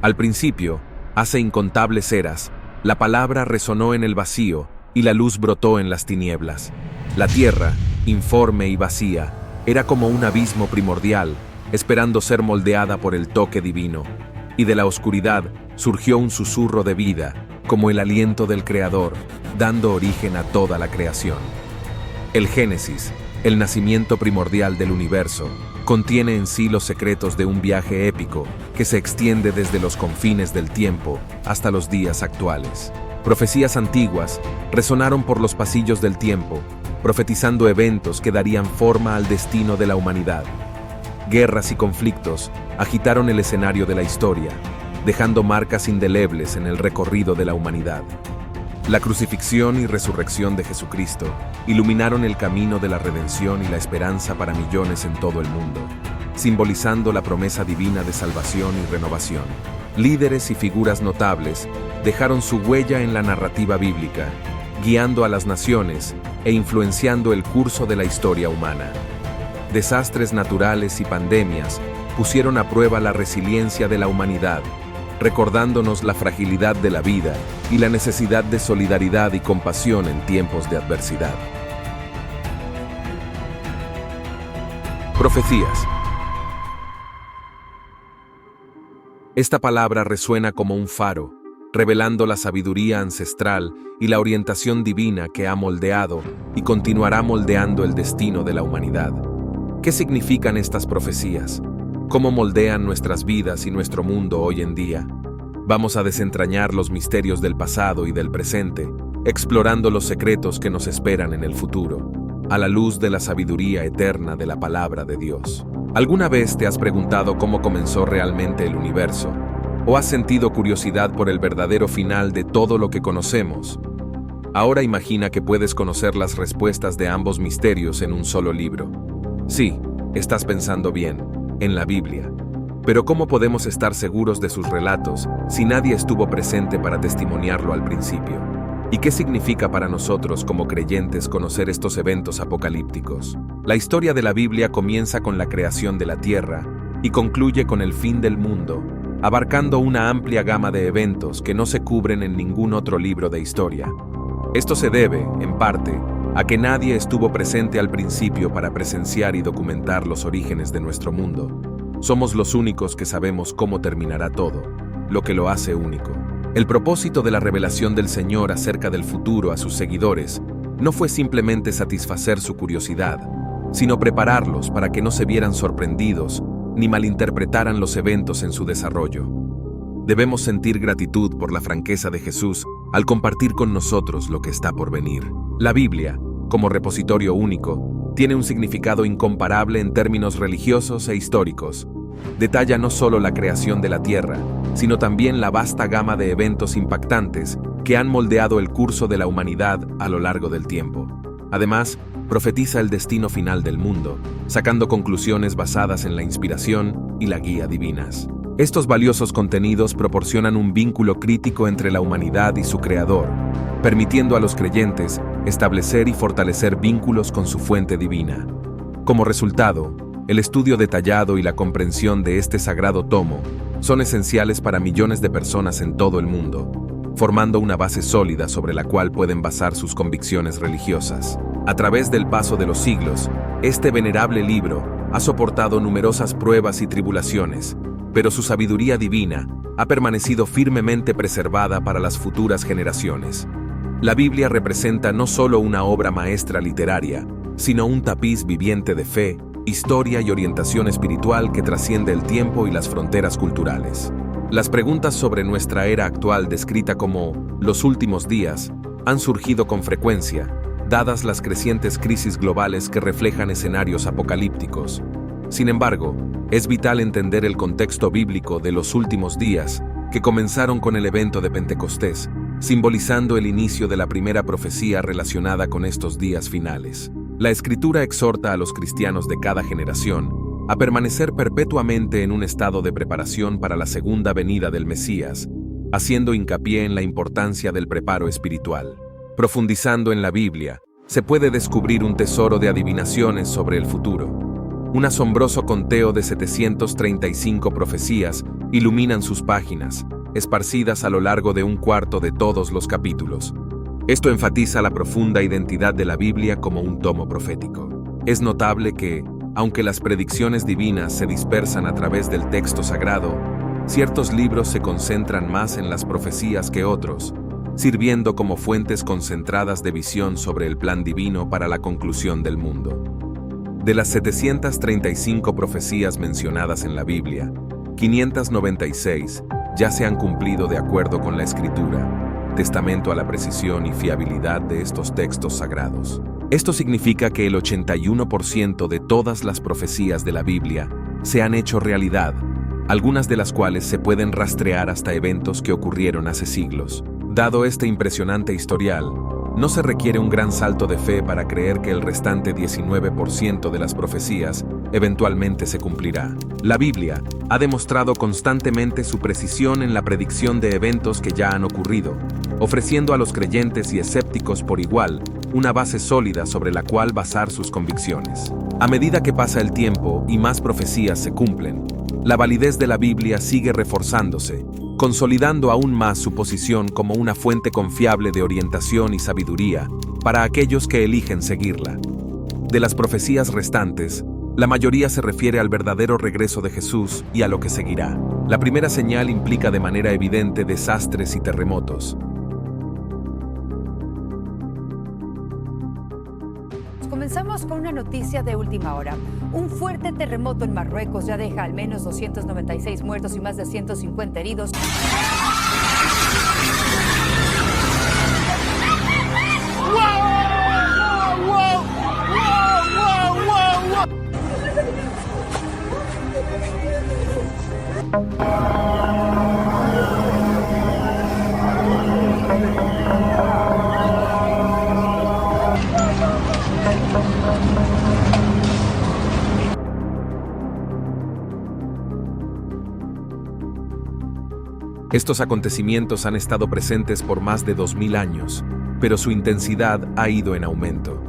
Al principio, hace incontables eras, la palabra resonó en el vacío y la luz brotó en las tinieblas. La tierra, informe y vacía, era como un abismo primordial, esperando ser moldeada por el toque divino. Y de la oscuridad surgió un susurro de vida, como el aliento del Creador, dando origen a toda la creación. El Génesis, el nacimiento primordial del universo, contiene en sí los secretos de un viaje épico que se extiende desde los confines del tiempo hasta los días actuales. Profecías antiguas resonaron por los pasillos del tiempo, profetizando eventos que darían forma al destino de la humanidad. Guerras y conflictos agitaron el escenario de la historia, dejando marcas indelebles en el recorrido de la humanidad. La crucifixión y resurrección de Jesucristo iluminaron el camino de la redención y la esperanza para millones en todo el mundo, simbolizando la promesa divina de salvación y renovación. Líderes y figuras notables dejaron su huella en la narrativa bíblica, guiando a las naciones e influenciando el curso de la historia humana. Desastres naturales y pandemias pusieron a prueba la resiliencia de la humanidad, recordándonos la fragilidad de la vida y la necesidad de solidaridad y compasión en tiempos de adversidad. Profecías. Esta palabra resuena como un faro, revelando la sabiduría ancestral y la orientación divina que ha moldeado y continuará moldeando el destino de la humanidad. ¿Qué significan estas profecías? ¿Cómo moldean nuestras vidas y nuestro mundo hoy en día? Vamos a desentrañar los misterios del pasado y del presente, explorando los secretos que nos esperan en el futuro, a la luz de la sabiduría eterna de la palabra de Dios. ¿Alguna vez te has preguntado cómo comenzó realmente el universo? ¿O has sentido curiosidad por el verdadero final de todo lo que conocemos? Ahora imagina que puedes conocer las respuestas de ambos misterios en un solo libro. Sí, estás pensando bien, en la Biblia. Pero ¿cómo podemos estar seguros de sus relatos si nadie estuvo presente para testimoniarlo al principio? ¿Y qué significa para nosotros como creyentes conocer estos eventos apocalípticos? La historia de la Biblia comienza con la creación de la tierra y concluye con el fin del mundo, abarcando una amplia gama de eventos que no se cubren en ningún otro libro de historia. Esto se debe, en parte, a que nadie estuvo presente al principio para presenciar y documentar los orígenes de nuestro mundo. Somos los únicos que sabemos cómo terminará todo, lo que lo hace único. El propósito de la revelación del Señor acerca del futuro a sus seguidores no fue simplemente satisfacer su curiosidad, sino prepararlos para que no se vieran sorprendidos ni malinterpretaran los eventos en su desarrollo. Debemos sentir gratitud por la franqueza de Jesús al compartir con nosotros lo que está por venir. La Biblia, como repositorio único, tiene un significado incomparable en términos religiosos e históricos. Detalla no solo la creación de la tierra, sino también la vasta gama de eventos impactantes que han moldeado el curso de la humanidad a lo largo del tiempo. Además, profetiza el destino final del mundo, sacando conclusiones basadas en la inspiración y la guía divinas. Estos valiosos contenidos proporcionan un vínculo crítico entre la humanidad y su Creador, permitiendo a los creyentes establecer y fortalecer vínculos con su fuente divina. Como resultado, el estudio detallado y la comprensión de este sagrado tomo son esenciales para millones de personas en todo el mundo, formando una base sólida sobre la cual pueden basar sus convicciones religiosas. A través del paso de los siglos, este venerable libro ha soportado numerosas pruebas y tribulaciones, pero su sabiduría divina ha permanecido firmemente preservada para las futuras generaciones. La Biblia representa no solo una obra maestra literaria, sino un tapiz viviente de fe, historia y orientación espiritual que trasciende el tiempo y las fronteras culturales. Las preguntas sobre nuestra era actual, descrita como los últimos días, han surgido con frecuencia, dadas las crecientes crisis globales que reflejan escenarios apocalípticos. Sin embargo, es vital entender el contexto bíblico de los últimos días, que comenzaron con el evento de Pentecostés, simbolizando el inicio de la primera profecía relacionada con estos días finales. La Escritura exhorta a los cristianos de cada generación a permanecer perpetuamente en un estado de preparación para la segunda venida del Mesías, haciendo hincapié en la importancia del preparo espiritual. Profundizando en la Biblia, se puede descubrir un tesoro de adivinaciones sobre el futuro. Un asombroso conteo de 735 profecías iluminan sus páginas, esparcidas a lo largo de un cuarto de todos los capítulos. Esto enfatiza la profunda identidad de la Biblia como un tomo profético. Es notable que, aunque las predicciones divinas se dispersan a través del texto sagrado, ciertos libros se concentran más en las profecías que otros, sirviendo como fuentes concentradas de visión sobre el plan divino para la conclusión del mundo. De las 735 profecías mencionadas en la Biblia, 596 ya se han cumplido de acuerdo con la Escritura, testamento a la precisión y fiabilidad de estos textos sagrados. Esto significa que el 81% de todas las profecías de la Biblia se han hecho realidad, algunas de las cuales se pueden rastrear hasta eventos que ocurrieron hace siglos. Dado este impresionante historial, no se requiere un gran salto de fe para creer que el restante 19% de las profecías eventualmente se cumplirá. La Biblia ha demostrado constantemente su precisión en la predicción de eventos que ya han ocurrido, ofreciendo a los creyentes y escépticos por igual una base sólida sobre la cual basar sus convicciones. A medida que pasa el tiempo y más profecías se cumplen, la validez de la Biblia sigue reforzándose, consolidando aún más su posición como una fuente confiable de orientación y sabiduría para aquellos que eligen seguirla. De las profecías restantes, la mayoría se refiere al verdadero regreso de Jesús y a lo que seguirá. La primera señal implica de manera evidente desastres y terremotos. Comenzamos con una noticia de última hora. Un fuerte terremoto en Marruecos ya deja al menos 296 muertos y más de 150 heridos. Estos acontecimientos han estado presentes por más de 2000 años, pero su intensidad ha ido en aumento.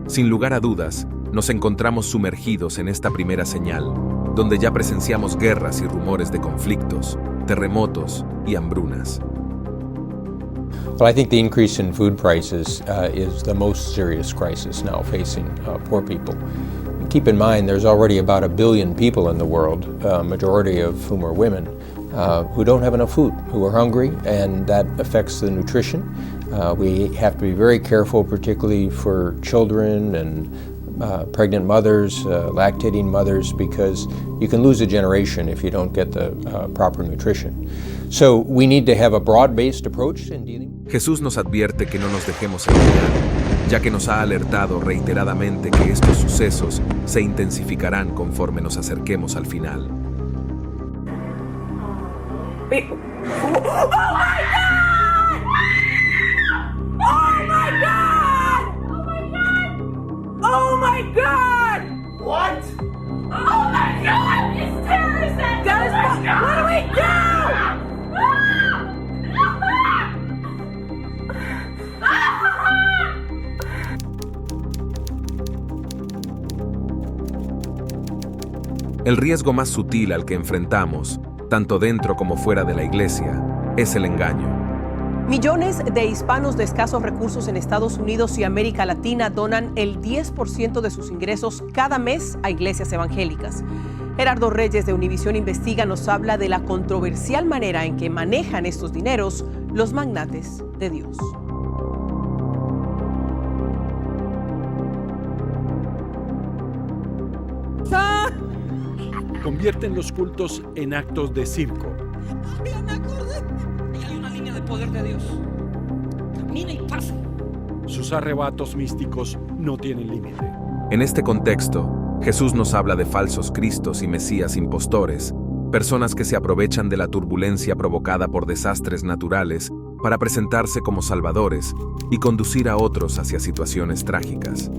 Sin lugar a dudas, nos encontramos sumergidos en esta primera señal, donde ya presenciamos guerras y rumores de conflictos, terremotos y hambrunas. Well, I think the increase in food prices is the most serious crisis now facing poor people. Keep in mind, there's already about 1 billion people in the world, majority of whom are women, who don't have enough food, who are hungry, and that affects the nutrition. We have to be very careful, particularly for children and pregnant mothers, lactating mothers, because you can lose a generation if you don't get the proper nutrition. So we need to have a broad-based approach in dealing. Jesús nos advierte que no nos dejemos engañar, ya que nos ha alertado reiteradamente que estos sucesos se intensificarán conforme nos acerquemos al final. Oh my God! What? Oh my God! It's terrorist attack! What do we do? El riesgo más sutil al que enfrentamos, tanto dentro como fuera de la iglesia, es el engaño. Millones de hispanos de escasos recursos en Estados Unidos y América Latina donan el 10% de sus ingresos cada mes a iglesias evangélicas. Gerardo Reyes de Univisión Investiga nos habla de la controversial manera en que manejan estos dineros los magnates de Dios. Convierten los cultos en actos de circo. Hay una línea de poder de Dios. Camina y pasa. Sus arrebatos místicos no tienen límite. En este contexto, Jesús nos habla de falsos cristos y mesías impostores, personas que se aprovechan de la turbulencia provocada por desastres naturales para presentarse como salvadores y conducir a otros hacia situaciones trágicas.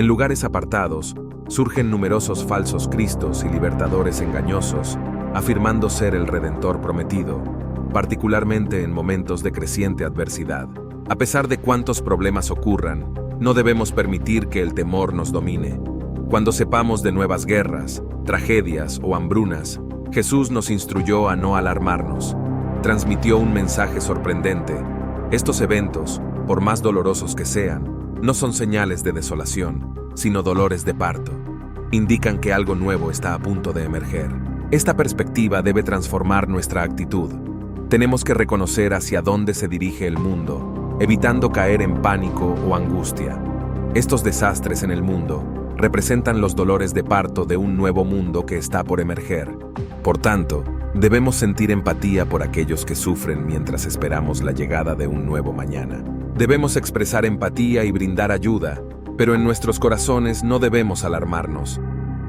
En lugares apartados, surgen numerosos falsos cristos y libertadores engañosos, afirmando ser el Redentor prometido, particularmente en momentos de creciente adversidad. A pesar de cuántos problemas ocurran, no debemos permitir que el temor nos domine. Cuando sepamos de nuevas guerras, tragedias o hambrunas, Jesús nos instruyó a no alarmarnos. Transmitió un mensaje sorprendente. Estos eventos, por más dolorosos que sean, no son señales de desolación, sino dolores de parto. Indican que algo nuevo está a punto de emerger. Esta perspectiva debe transformar nuestra actitud. Tenemos que reconocer hacia dónde se dirige el mundo, evitando caer en pánico o angustia. Estos desastres en el mundo representan los dolores de parto de un nuevo mundo que está por emerger. Por tanto, debemos sentir empatía por aquellos que sufren mientras esperamos la llegada de un nuevo mañana. Debemos expresar empatía y brindar ayuda, pero en nuestros corazones no debemos alarmarnos.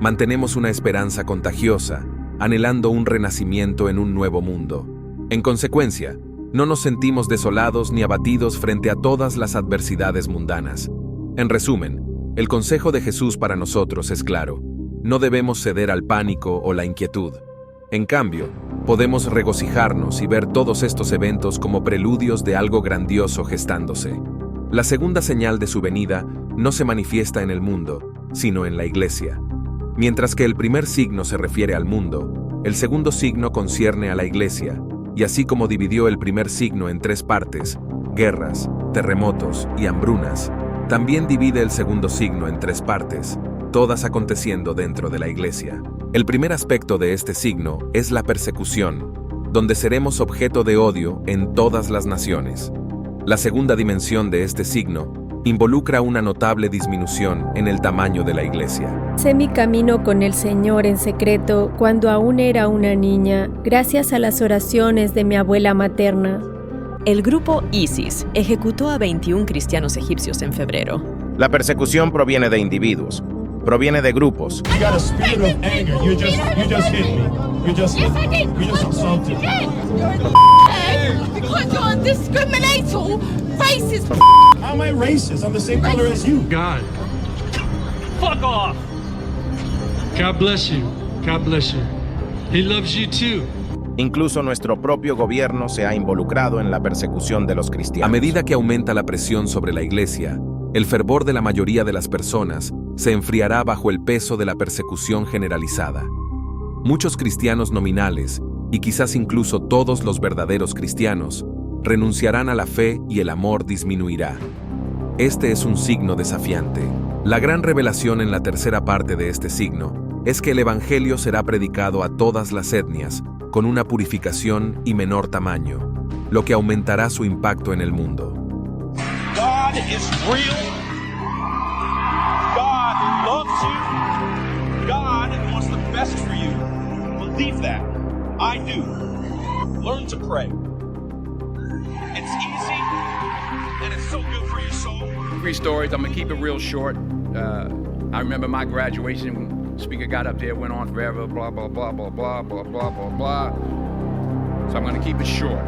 Mantenemos una esperanza contagiosa, anhelando un renacimiento en un nuevo mundo. En consecuencia, no nos sentimos desolados ni abatidos frente a todas las adversidades mundanas. En resumen, el consejo de Jesús para nosotros es claro: no debemos ceder al pánico o la inquietud. En cambio, podemos regocijarnos y ver todos estos eventos como preludios de algo grandioso gestándose. La segunda señal de su venida no se manifiesta en el mundo, sino en la Iglesia. Mientras que el primer signo se refiere al mundo, el segundo signo concierne a la Iglesia, y así como dividió el primer signo en 3 partes, guerras, terremotos y hambrunas, también divide el segundo signo en 3 partes, todas aconteciendo dentro de la Iglesia. El primer aspecto de este signo es la persecución, donde seremos objeto de odio en todas las naciones. La segunda dimensión de este signo involucra una notable disminución en el tamaño de la Iglesia. Hice mi camino con el Señor en secreto cuando aún era una niña, gracias a las oraciones de mi abuela materna. El grupo ISIS ejecutó a 21 cristianos egipcios en febrero. La persecución proviene de individuos, proviene de grupos. How am I racist? I'm the same color as you. God. Fuck off. God bless you. God bless you. He loves you too. Incluso nuestro propio gobierno se ha involucrado en la persecución de los cristianos. A medida que aumenta la presión sobre la Iglesia, el fervor de la mayoría de las personas se enfriará bajo el peso de la persecución generalizada. Muchos cristianos nominales, y quizás incluso todos los verdaderos cristianos, renunciarán a la fe y el amor disminuirá. Este es un signo desafiante. La gran revelación en la tercera parte de este signo es que el Evangelio será predicado a todas las etnias, con una purificación y menor tamaño, lo que aumentará su impacto en el mundo. God is real. God loves you. God wants the best for you. Believe that. I do. Learn to pray. It's easy, and it's so good for your soul. 3 stories. I'm gonna keep it real short. I remember my graduation. Speaker got up there, went on forever, blah, blah, blah, blah, blah, blah, blah, blah, blah. So I'm gonna keep it short.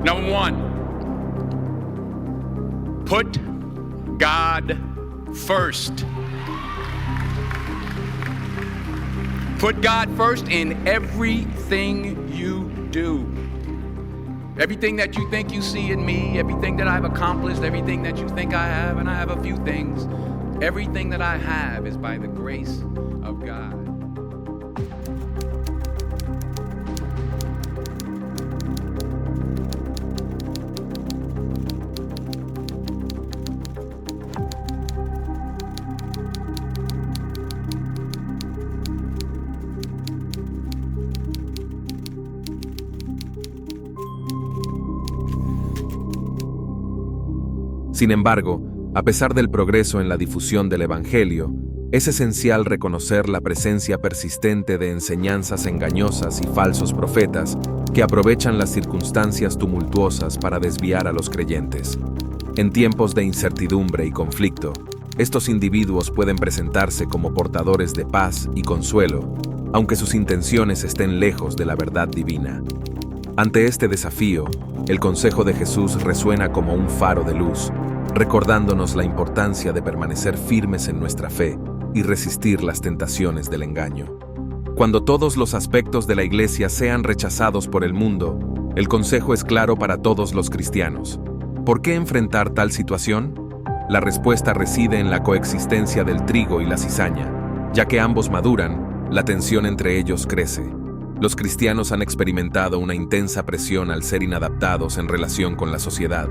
Number 1, put God first. Put God first in everything you do. Everything that you think you see in me, everything that I've accomplished, everything that you think I have, and I have a few things, everything that I have is by the grace of God. Sin embargo, a pesar del progreso en la difusión del Evangelio, es esencial reconocer la presencia persistente de enseñanzas engañosas y falsos profetas que aprovechan las circunstancias tumultuosas para desviar a los creyentes. En tiempos de incertidumbre y conflicto, estos individuos pueden presentarse como portadores de paz y consuelo, aunque sus intenciones estén lejos de la verdad divina. Ante este desafío, el consejo de Jesús resuena como un faro de luz, recordándonos la importancia de permanecer firmes en nuestra fe y resistir las tentaciones del engaño. Cuando todos los aspectos de la Iglesia sean rechazados por el mundo, el consejo es claro para todos los cristianos. ¿Por qué enfrentar tal situación? La respuesta reside en la coexistencia del trigo y la cizaña. Ya que ambos maduran, la tensión entre ellos crece. Los cristianos han experimentado una intensa presión al ser inadaptados en relación con la sociedad.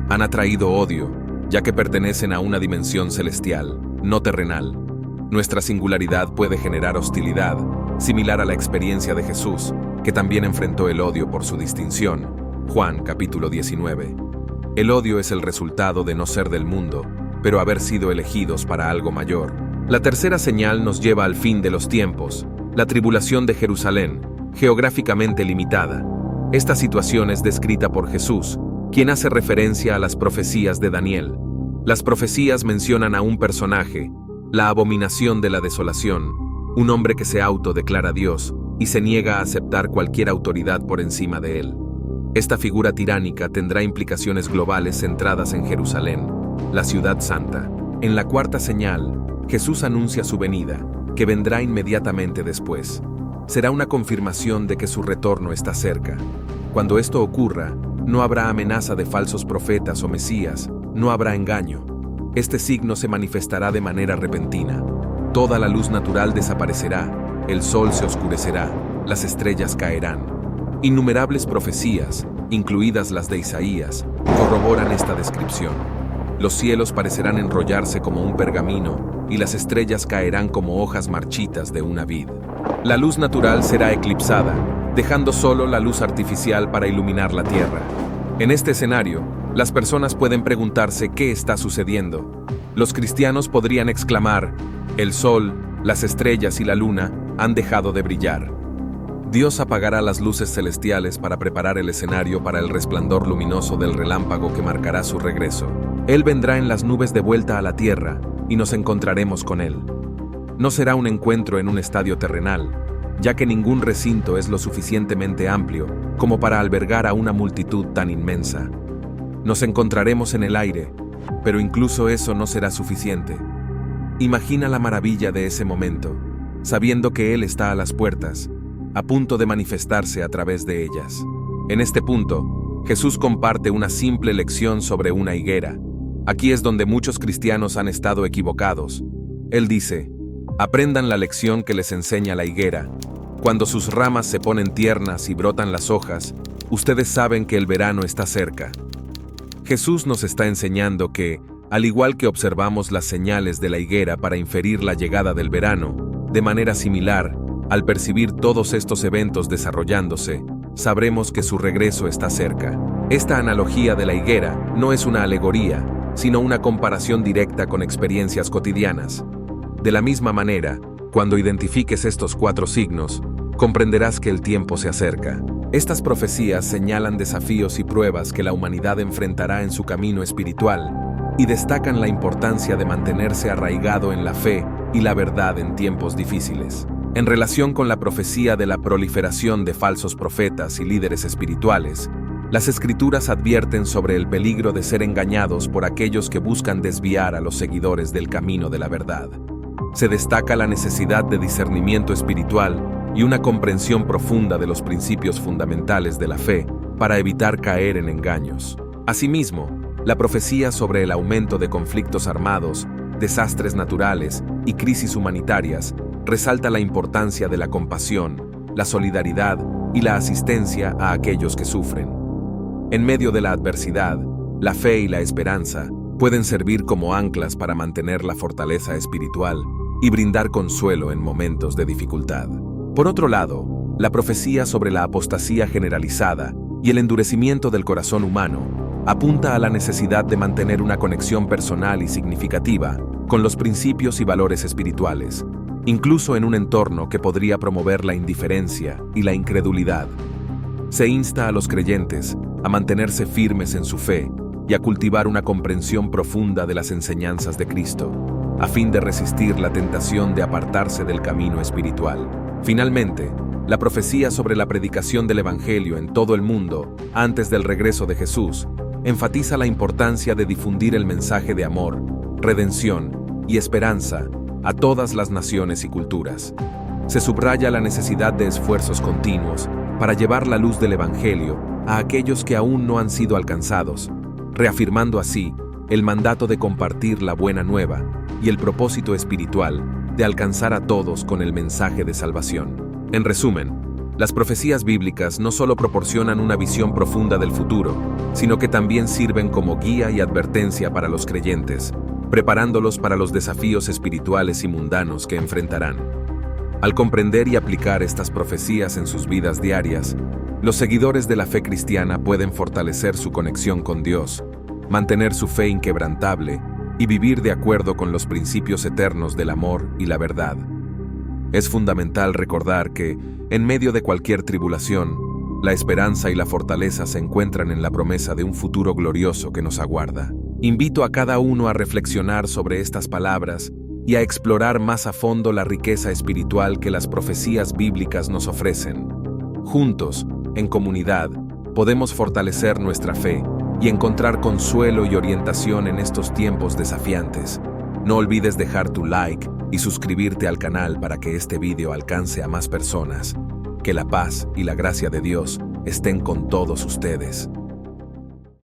Han atraído odio, ya que pertenecen a una dimensión celestial, no terrenal. Nuestra singularidad puede generar hostilidad, similar a la experiencia de Jesús, que también enfrentó el odio por su distinción. Juan capítulo 19. El odio es el resultado de no ser del mundo, pero haber sido elegidos para algo mayor. La tercera señal nos lleva al fin de los tiempos, la tribulación de Jerusalén, geográficamente limitada. Esta situación es descrita por Jesús, quien hace referencia a las profecías de Daniel. Las profecías mencionan a un personaje, la abominación de la desolación, un hombre que se autodeclara Dios y se niega a aceptar cualquier autoridad por encima de él. Esta figura tiránica tendrá implicaciones globales centradas en Jerusalén, la ciudad santa. En la cuarta señal, Jesús anuncia su venida, que vendrá inmediatamente después. Será una confirmación de que su retorno está cerca. Cuando esto ocurra, no habrá amenaza de falsos profetas o mesías, no habrá engaño. Este signo se manifestará de manera repentina. Toda la luz natural desaparecerá, el sol se oscurecerá, las estrellas caerán. Innumerables profecías, incluidas las de Isaías, corroboran esta descripción. Los cielos parecerán enrollarse como un pergamino y las estrellas caerán como hojas marchitas de una vid. La luz natural será eclipsada, dejando solo la luz artificial para iluminar la tierra. En este escenario, las personas pueden preguntarse qué está sucediendo. Los cristianos podrían exclamar: el sol, las estrellas y la luna han dejado de brillar. Dios apagará las luces celestiales para preparar el escenario para el resplandor luminoso del relámpago que marcará su regreso. Él vendrá en las nubes de vuelta a la tierra y nos encontraremos con Él. No será un encuentro en un estadio terrenal, ya que ningún recinto es lo suficientemente amplio como para albergar a una multitud tan inmensa. Nos encontraremos en el aire, pero incluso eso no será suficiente. Imagina la maravilla de ese momento, sabiendo que Él está a las puertas, a punto de manifestarse a través de ellas. En este punto, Jesús comparte una simple lección sobre una higuera. Aquí es donde muchos cristianos han estado equivocados. Él dice: aprendan la lección que les enseña la higuera. Cuando sus ramas se ponen tiernas y brotan las hojas, ustedes saben que el verano está cerca. Jesús nos está enseñando que, al igual que observamos las señales de la higuera para inferir la llegada del verano, de manera similar, al percibir todos estos eventos desarrollándose, sabremos que su regreso está cerca. Esta analogía de la higuera no es una alegoría, sino una comparación directa con experiencias cotidianas. De la misma manera, cuando identifiques estos 4 signos, comprenderás que el tiempo se acerca. Estas profecías señalan desafíos y pruebas que la humanidad enfrentará en su camino espiritual y destacan la importancia de mantenerse arraigado en la fe y la verdad en tiempos difíciles. En relación con la profecía de la proliferación de falsos profetas y líderes espirituales, las Escrituras advierten sobre el peligro de ser engañados por aquellos que buscan desviar a los seguidores del camino de la verdad. Se destaca la necesidad de discernimiento espiritual y una comprensión profunda de los principios fundamentales de la fe para evitar caer en engaños. Asimismo, la profecía sobre el aumento de conflictos armados, desastres naturales y crisis humanitarias resalta la importancia de la compasión, la solidaridad y la asistencia a aquellos que sufren. En medio de la adversidad, la fe y la esperanza pueden servir como anclas para mantener la fortaleza espiritual y brindar consuelo en momentos de dificultad. Por otro lado, la profecía sobre la apostasía generalizada y el endurecimiento del corazón humano apunta a la necesidad de mantener una conexión personal y significativa con los principios y valores espirituales, incluso en un entorno que podría promover la indiferencia y la incredulidad. Se insta a los creyentes a mantenerse firmes en su fe y a cultivar una comprensión profunda de las enseñanzas de Cristo, a fin de resistir la tentación de apartarse del camino espiritual. Finalmente, la profecía sobre la predicación del Evangelio en todo el mundo antes del regreso de Jesús enfatiza la importancia de difundir el mensaje de amor, redención y esperanza a todas las naciones y culturas. Se subraya la necesidad de esfuerzos continuos para llevar la luz del Evangelio a aquellos que aún no han sido alcanzados, reafirmando así el mandato de compartir la buena nueva y el propósito espiritual de alcanzar a todos con el mensaje de salvación. En resumen, las profecías bíblicas no solo proporcionan una visión profunda del futuro, sino que también sirven como guía y advertencia para los creyentes, preparándolos para los desafíos espirituales y mundanos que enfrentarán. Al comprender y aplicar estas profecías en sus vidas diarias, los seguidores de la fe cristiana pueden fortalecer su conexión con Dios, mantener su fe inquebrantable y vivir de acuerdo con los principios eternos del amor y la verdad. Es fundamental recordar que, en medio de cualquier tribulación, la esperanza y la fortaleza se encuentran en la promesa de un futuro glorioso que nos aguarda. Invito a cada uno a reflexionar sobre estas palabras y a explorar más a fondo la riqueza espiritual que las profecías bíblicas nos ofrecen. Juntos, en comunidad, podemos fortalecer nuestra fe y encontrar consuelo y orientación en estos tiempos desafiantes. No olvides dejar tu like y suscribirte al canal para que este video alcance a más personas. Que la paz y la gracia de Dios estén con todos ustedes.